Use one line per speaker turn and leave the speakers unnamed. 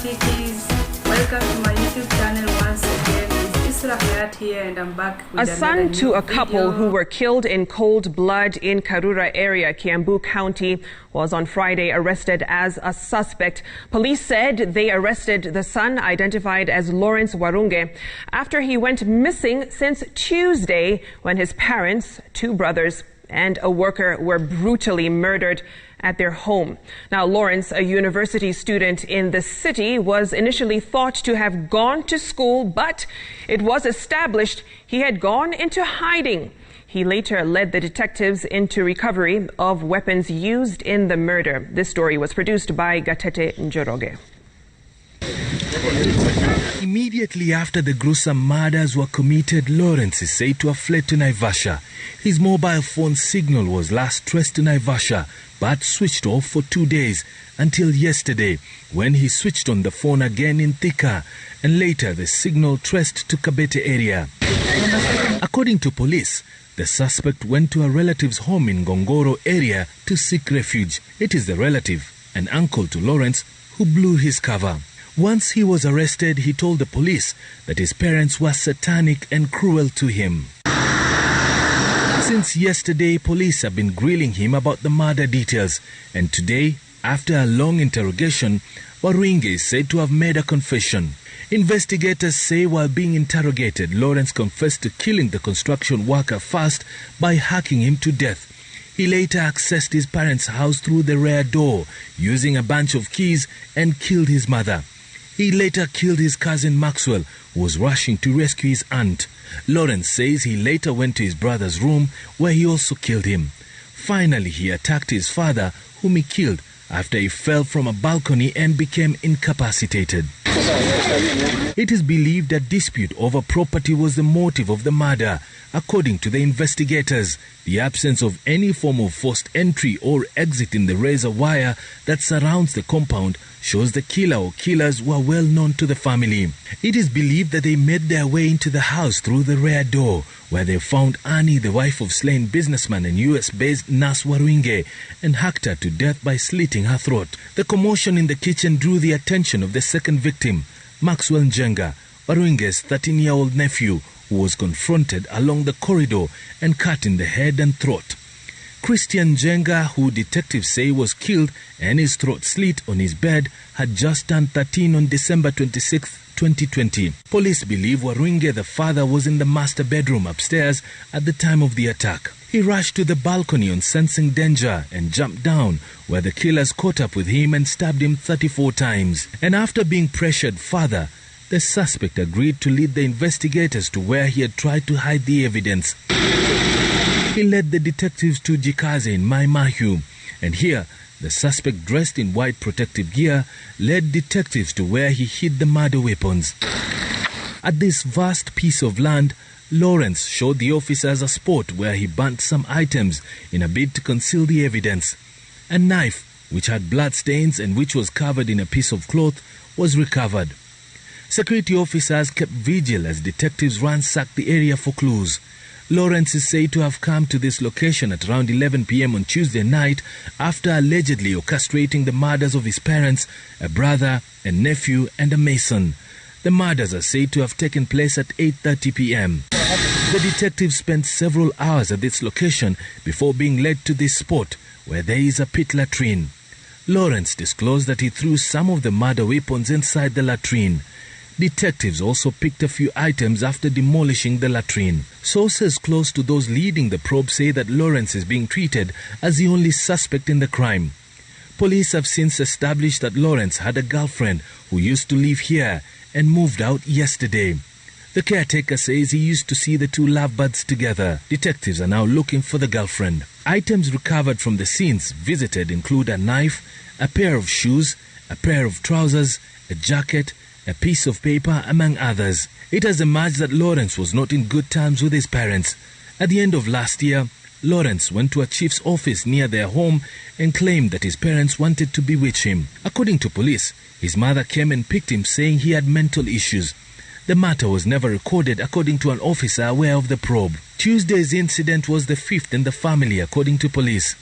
Kikis. Welcome to my YouTube channel once again. It's Isra Hayat here and I'm back with
a son to a couple who were killed in cold blood in Karura area, Kiambu County, was on Friday arrested as a suspect. Police said they arrested the son, identified as Lawrence Warunge, after he went missing since Tuesday when his parents, two brothers, and a worker were brutally murdered at their home. Now, Lawrence, a university student in the city, was initially thought to have gone to school, but it was established he had gone into hiding. He later led the detectives into recovery of weapons used in the murder. This story was produced by Gatete Njoroge.
Immediately after the gruesome murders were committed, Lawrence is said to have fled to Naivasha. His mobile phone signal was last traced to Naivasha, but switched off for 2 days until yesterday, when he switched on the phone again in Thika, and later the signal traced to Kabete area. According to police, the suspect went to a relative's home in Gongoro area to seek refuge. It is the relative, an uncle to Lawrence, who blew his cover. Once he was arrested, he told the police that his parents were satanic and cruel to him. Since yesterday, police have been grilling him about the murder details, and today, after a long interrogation, Warunge is said to have made a confession. Investigators say while being interrogated, Lawrence confessed to killing the construction worker first by hacking him to death. He later accessed his parents' house through the rear door, using a bunch of keys, and killed his mother. He later killed his cousin Maxwell, who was rushing to rescue his aunt. Lawrence says he later went to his brother's room, where he also killed him. Finally, he attacked his father, whom he killed after he fell from a balcony and became incapacitated. It is believed that dispute over property was the motive of the murder. According to the investigators, the absence of any form of forced entry or exit in the razor wire that surrounds the compound shows the killer or killers were well known to the family. It is believed that they made their way into the house through the rear door, where they found Annie, the wife of slain businessman and US-based nurse Warunge, and hacked her to death by slitting her throat. The commotion in the kitchen drew the attention of the second victim, Maxwell Njenga, Warunge's 13-year-old nephew, who was confronted along the corridor and cut in the head and throat. Christian Njenga, who detectives say was killed and his throat slit on his bed, had just turned 13 on December 26, 2020. Police believe Warunge, the father, was in the master bedroom upstairs at the time of the attack. He rushed to the balcony on sensing danger and jumped down, where the killers caught up with him and stabbed him 34 times. And after being pressured further, the suspect agreed to lead the investigators to where he had tried to hide the evidence. He led the detectives to Jikaze in Mai Mahiu, and here the suspect, dressed in white protective gear, led detectives to where he hid the murder weapons. At this vast piece of land, Lawrence showed the officers a spot where he burnt some items in a bid to conceal the evidence. A knife, which had blood stains and which was covered in a piece of cloth, was recovered. Security officers kept vigil as detectives ransacked the area for clues. Lawrence is said to have come to this location at around 11 p.m. on Tuesday night after allegedly orchestrating the murders of his parents, a brother, a nephew, and a mason. The murders are said to have taken place at 8:30 p.m. The detectives spent several hours at this location before being led to this spot where there is a pit latrine. Lawrence disclosed that he threw some of the murder weapons inside the latrine. Detectives also picked a few items after demolishing the latrine. Sources close to those leading the probe say that Lawrence is being treated as the only suspect in the crime. Police have since established that Lawrence had a girlfriend who used to live here and moved out yesterday. The caretaker says he used to see the two lovebirds together. Detectives are now looking for the girlfriend. Items recovered from the scenes visited include a knife, a pair of shoes, a pair of trousers, a jacket, a piece of paper, among others. It has emerged that Lawrence was not in good terms with his parents. At the end of last year, Lawrence went to a chief's office near their home and claimed that his parents wanted to bewitch him. According to police, his mother came and picked him, saying he had mental issues. The matter was never recorded, according to an officer aware of the probe. Tuesday's incident was the fifth in the family, according to police.